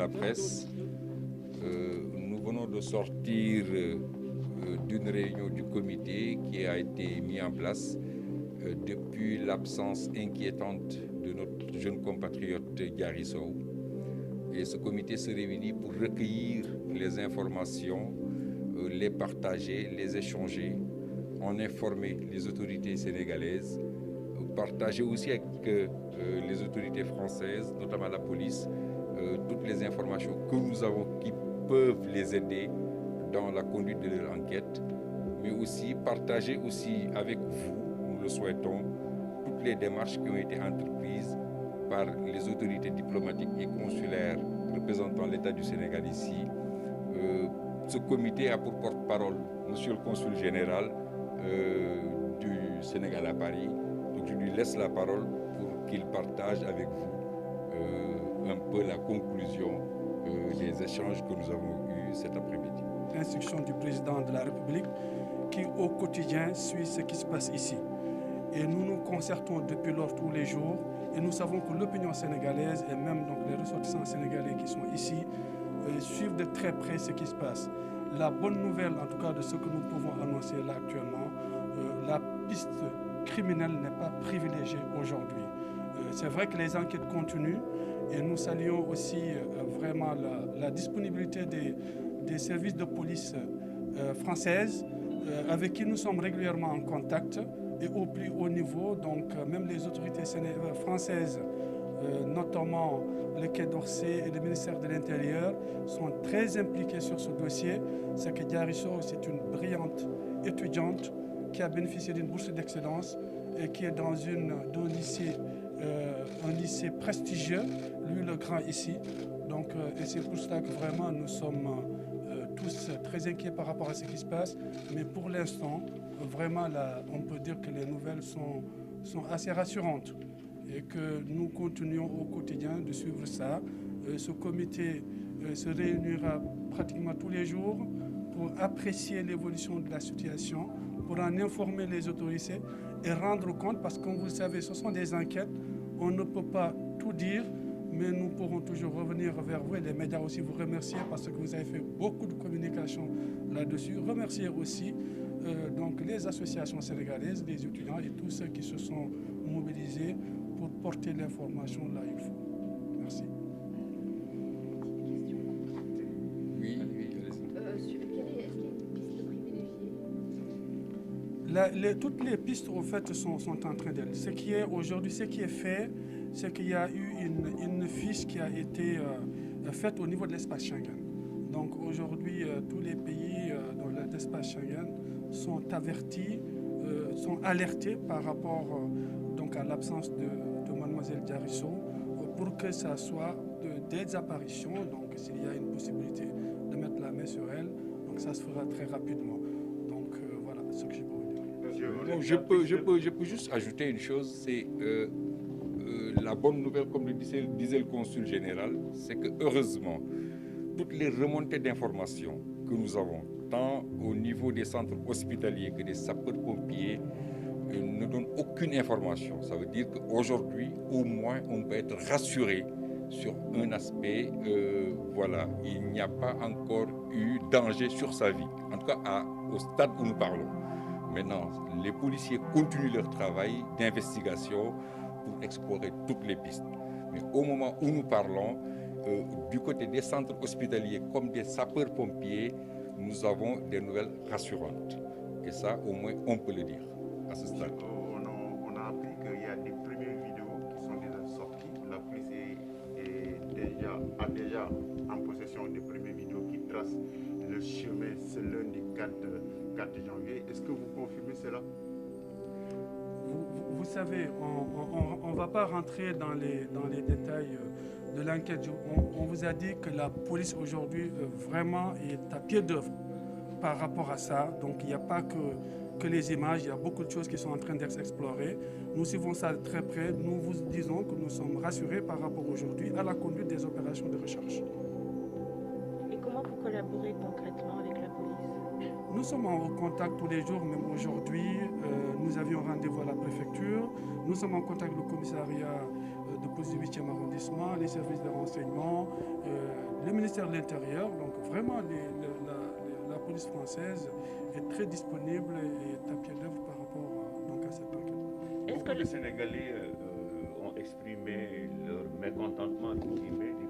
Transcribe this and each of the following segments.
la presse. Nous venons de sortir d'une réunion du comité qui a été mis en place depuis l'absence inquiétante de notre jeune compatriote Diary Sow. Et ce comité se réunit pour recueillir les informations, les partager, les échanger, en informer les autorités sénégalaises, partager aussi avec les autorités françaises, notamment la police, toutes les informations que nous avons qui peuvent les aider dans la conduite de leur enquête, mais aussi partager aussi avec vous, nous le souhaitons, toutes les démarches qui ont été entreprises par les autorités diplomatiques et consulaires représentant l'État du Sénégal ici. Ce comité a pour porte-parole Monsieur le Consul général du Sénégal à Paris. Donc je lui laisse la parole pour qu'il partage avec vous un peu la conclusion des échanges que nous avons eus cet après-midi. L'instruction du président de la République qui au quotidien suit ce qui se passe ici. Et nous nous concertons depuis lors tous les jours et nous savons que l'opinion sénégalaise et même donc les ressortissants sénégalais qui sont ici suivent de très près ce qui se passe. La bonne nouvelle en tout cas de ce que nous pouvons annoncer là actuellement, la piste criminelle n'est pas privilégiée aujourd'hui. C'est vrai que les enquêtes continuent et nous saluons aussi vraiment la disponibilité des services de police françaises avec qui nous sommes régulièrement en contact et au plus haut niveau, donc même les autorités françaises, notamment le Quai d'Orsay et le ministère de l'Intérieur, sont très impliqués sur ce dossier. C'est que Diary Sow, c'est une brillante étudiante qui a bénéficié d'une bourse d'excellence et qui est dans un lycée prestigieux, lui le grand ici. Donc, et c'est pour cela que vraiment nous sommes tous très inquiets par rapport à ce qui se passe. Mais pour l'instant, vraiment, là, on peut dire que les nouvelles sont assez rassurantes et que nous continuons au quotidien de suivre ça. Ce comité se réunira pratiquement tous les jours pour apprécier l'évolution de la situation, pour en informer les autorités et rendre compte, parce que comme vous le savez, ce sont des enquêtes, on ne peut pas tout dire, mais nous pourrons toujours revenir vers vous et les médias aussi vous remercier parce que vous avez fait beaucoup de communication là-dessus. Remercier aussi donc les associations sénégalaises, les étudiants et tous ceux qui se sont mobilisés pour porter l'information là il faut. Merci. Oui, toutes les pistes au fait sont en train d'être. Ce qui est aujourd'hui, ce qui est fait, c'est qu'il y a eu une fiche qui a été faite au niveau de l'espace Schengen. Donc aujourd'hui, tous les pays dans l'espace Schengen sont avertis, sont alertés par rapport donc à l'absence de mademoiselle Diary Sow pour que ça soit des apparitions. Donc s'il y a une possibilité de mettre la main sur elle, donc ça se fera très rapidement. Donc voilà ce que je peux vous dire. Bon, je peux juste ajouter une chose, c'est la bonne nouvelle, comme le disait le consul général, c'est que heureusement, toutes les remontées d'informations que nous avons, tant au niveau des centres hospitaliers que des sapeurs-pompiers, ne donnent aucune information. Ça veut dire qu'aujourd'hui, au moins, on peut être rassuré sur un aspect, voilà, il n'y a pas encore eu danger sur sa vie, en tout cas au stade où nous parlons. Maintenant, les policiers continuent leur travail d'investigation pour explorer toutes les pistes. Mais au moment où nous parlons, du côté des centres hospitaliers comme des sapeurs-pompiers, nous avons des nouvelles rassurantes. Et ça, au moins, on peut le dire à ce stade. On a appris qu'il y a des premières vidéos qui sont déjà sorties. La police a déjà en possession des premières vidéos qui tracent le chemin ce lundi 4 janvier. Est-ce que vous confirmez cela? Vous savez, on ne va pas rentrer dans les détails de l'enquête. On vous a dit que la police aujourd'hui vraiment est à pied d'œuvre par rapport à ça. Donc il n'y a pas que les images, il y a beaucoup de choses qui sont en train d'être explorées. Nous suivons ça de très près. Nous vous disons que nous sommes rassurés par rapport aujourd'hui à la conduite des opérations de recherche. Et comment vous collaborez concrètement avec la police? Nous sommes en contact tous les jours, même aujourd'hui. Nous avions rendez-vous à la préfecture. Nous sommes en contact avec le commissariat de police du 8e arrondissement, les services de renseignement, le ministère de l'Intérieur, donc vraiment la police française est très disponible et est à pied d'œuvre par rapport donc, à cette enquête. Beaucoup de Sénégalais ont exprimé leur mécontentement du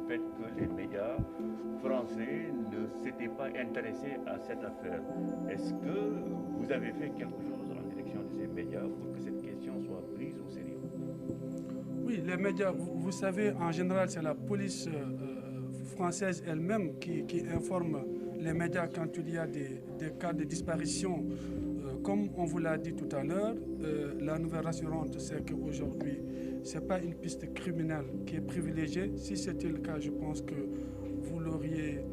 fait que les médias français ne s'étaient pas intéressés à cette affaire. Est-ce que vous avez fait quelque chose en direction de ces médias pour que cette question soit prise au sérieux? Oui, les médias, vous savez, en général, c'est la police française elle-même qui informe les médias quand il y a des cas de disparition. Comme on vous l'a dit tout à l'heure, la nouvelle rassurante, c'est qu'aujourd'hui, ce n'est pas une piste criminelle qui est privilégiée. Si c'était le cas, je pense que vous l'auriez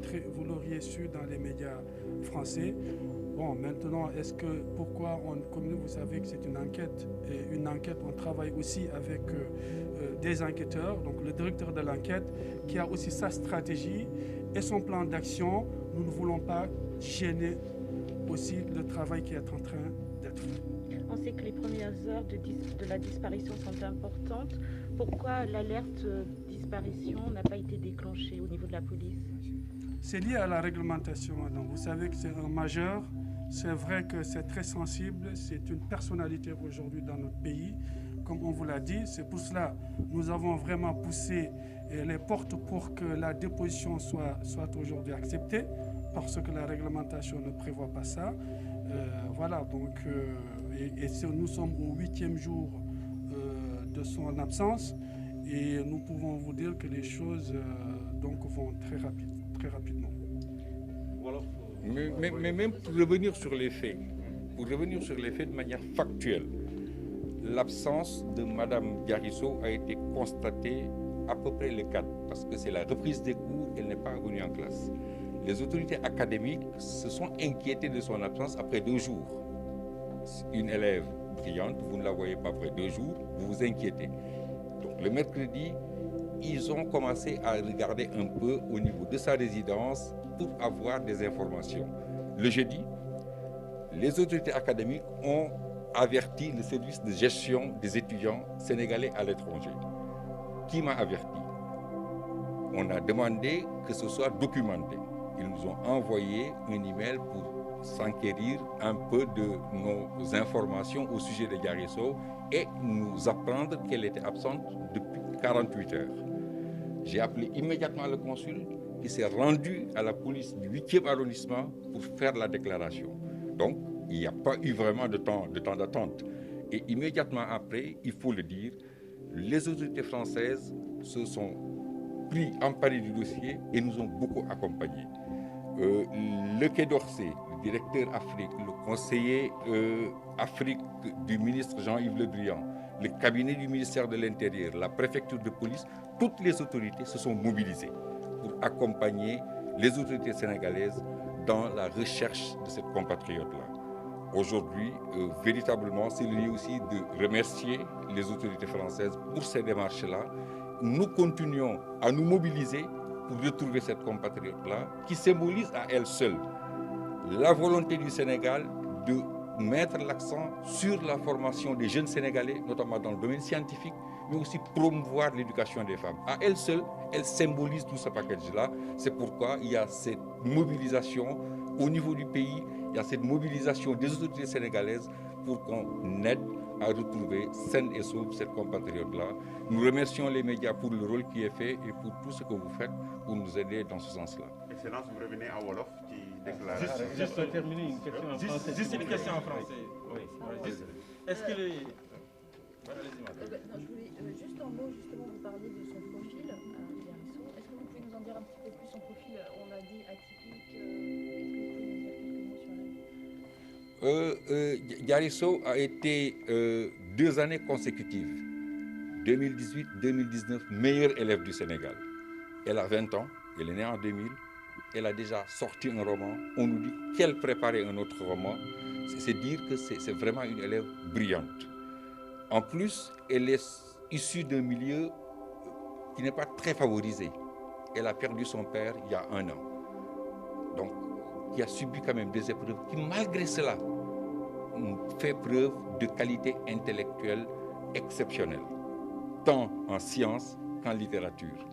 su dans les médias français. Bon, maintenant, pourquoi on communique? Vous savez que c'est une enquête. Et une enquête, on travaille aussi avec des enquêteurs, donc le directeur de l'enquête, qui a aussi sa stratégie et son plan d'action. Nous ne voulons pas gêner aussi le travail qui est en train d'être fait. On sait que les premières heures de la disparition sont importantes. Pourquoi l'alerte disparition n'a pas été déclenchée au niveau de la police? C'est lié à la réglementation, madame. Vous savez que c'est un majeur. C'est vrai que c'est très sensible. C'est une personnalité aujourd'hui dans notre pays. Comme on vous l'a dit, c'est pour cela que nous avons vraiment poussé les portes pour que la déposition soit aujourd'hui acceptée, parce que la réglementation ne prévoit pas ça. Voilà, donc, nous sommes au 8e jour de son absence et nous pouvons vous dire que les choses donc, vont très rapidement. Voilà. Mais même pour revenir sur les faits, de manière factuelle, l'absence de Mme Diarisso a été constatée à peu près le 4, parce que c'est la reprise des cours, elle n'est pas venue en classe. Les autorités académiques se sont inquiétées de son absence après 2 jours. Une élève brillante, vous ne la voyez pas après 2 jours, vous vous inquiétez. Donc le mercredi, ils ont commencé à regarder un peu au niveau de sa résidence pour avoir des informations. Le jeudi, les autorités académiques ont averti le service de gestion des étudiants sénégalais à l'étranger. Qui m'a averti? On a demandé que ce soit documenté. Ils nous ont envoyé un email pour s'enquérir un peu de nos informations au sujet de Diarisso et nous apprendre qu'elle était absente depuis 48 heures. J'ai appelé immédiatement le consul qui s'est rendu à la police du 8e arrondissement pour faire la déclaration. Donc, il n'y a pas eu vraiment de temps d'attente. Et immédiatement après, il faut le dire, les autorités françaises se sont emparées du dossier et nous ont beaucoup accompagnés. Le Quai d'Orsay, le directeur Afrique, le conseiller Afrique du ministre Jean-Yves Le Drian, le cabinet du ministère de l'Intérieur, la préfecture de police, toutes les autorités se sont mobilisées pour accompagner les autorités sénégalaises dans la recherche de cette compatriote-là. Aujourd'hui, véritablement, c'est lieu aussi de remercier les autorités françaises pour ces démarches-là. Nous continuons à nous mobiliser pour retrouver cette compatriote-là qui symbolise à elle seule la volonté du Sénégal de mettre l'accent sur la formation des jeunes Sénégalais, notamment dans le domaine scientifique, mais aussi promouvoir l'éducation des femmes. À elle seule, elle symbolise tout ce package-là. C'est pourquoi il y a cette mobilisation au niveau du pays, il y a cette mobilisation des autorités sénégalaises pour qu'on aide à retrouver saine et sauve cette compatriote-là. Nous remercions les médias pour le rôle qui est fait et pour tout ce que vous faites pour nous aider dans ce sens-là. Excellence, vous revenez à Wolof qui déclare... Juste pour terminer, une question en français. Juste une question en français. Oui. Est-ce que les... Je voulais juste en mots, justement, vous parliez de son profil, Diarisso. Est-ce que vous pouvez nous en dire un petit peu plus son profil? On l'a dit atypique. Est-ce que vous pouvez nous dire quelques mots sur elle? Diarisso a été 2 années consécutives, 2018-2019, meilleure élève du Sénégal. Elle a 20 ans, elle est née en 2000, elle a déjà sorti un roman. On nous dit qu'elle préparait un autre roman. C'est dire que c'est vraiment une élève brillante. En plus, elle est issue d'un milieu qui n'est pas très favorisé. Elle a perdu son père il y a 1 an. Donc, qui a subi quand même des épreuves qui, malgré cela, fait preuve de qualité intellectuelle exceptionnelle, tant en sciences qu'en littérature.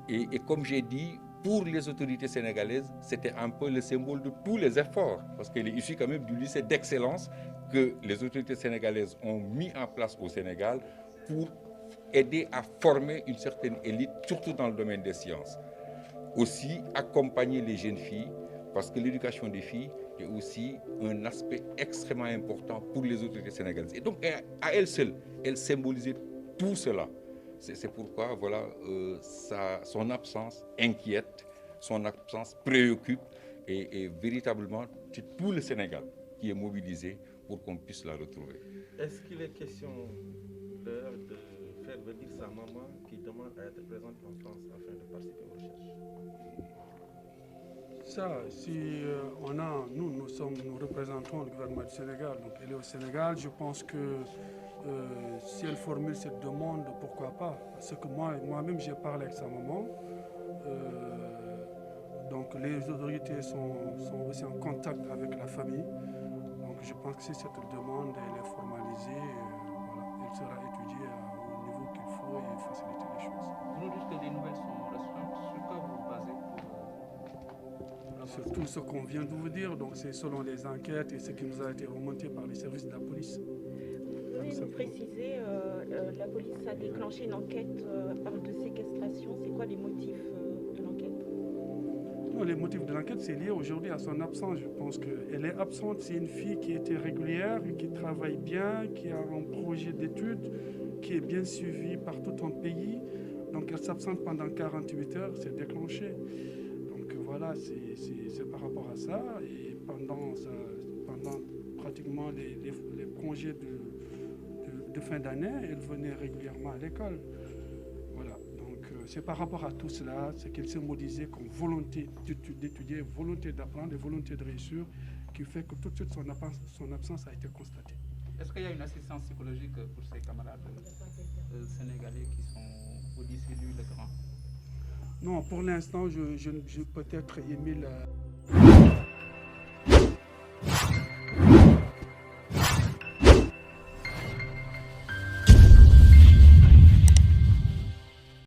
Et comme j'ai dit, pour les autorités sénégalaises, c'était un peu le symbole de tous les efforts, parce qu'il est issu quand même du lycée d'excellence que les autorités sénégalaises ont mis en place au Sénégal pour aider à former une certaine élite, surtout dans le domaine des sciences. Aussi accompagner les jeunes filles, parce que l'éducation des filles est aussi un aspect extrêmement important pour les autorités sénégalaises. Et donc, à elle seule, elle symbolisait tout cela. C'est pourquoi voilà, son absence inquiète, son absence préoccupe, et véritablement, c'est tout le Sénégal qui est mobilisé pour qu'on puisse la retrouver. Est-ce qu'il est question de faire venir sa maman qui demande à être présente en France afin de participer aux recherches? Ça, si nous représentons le gouvernement du Sénégal, donc elle est au Sénégal, je pense que si elle formule cette demande, pourquoi pas? Parce que moi-même j'ai parlé avec sa maman, donc les autorités sont aussi en contact avec la famille, donc je pense que si cette demande elle est formalisée, voilà, elle sera étudiée au niveau qu'il faut et faciliter les choses. Vous nous dites que les nouvelles sont restantes, sur quoi vous vous basez pour... Sur tout ce qu'on vient de vous dire, donc c'est selon les enquêtes et ce qui nous a été remonté par les services de la police. Pouvez nous préciser, la police a déclenché une enquête par de séquestration. C'est quoi les motifs de l'enquête? Non, les motifs de l'enquête, c'est lié aujourd'hui à son absence. Je pense qu'elle est absente. C'est une fille qui était régulière, qui travaille bien, qui a un projet d'études, qui est bien suivie par tout un pays. Donc elle s'absente pendant 48 heures, c'est déclenché. Donc voilà, c'est par rapport à ça. Et pendant pratiquement les congés de fin d'année, elle venait régulièrement à l'école. Voilà, donc c'est par rapport à tout cela, c'est qu'elle s'est mobilisée comme volonté d'étudier, volonté d'apprendre et volonté de réussir, qui fait que tout de suite son absence a été constatée. Est-ce qu'il y a une assistance psychologique pour ces camarades sénégalais qui sont au lycée Louis le Grand? Non, pour l'instant, je peut-être émis la...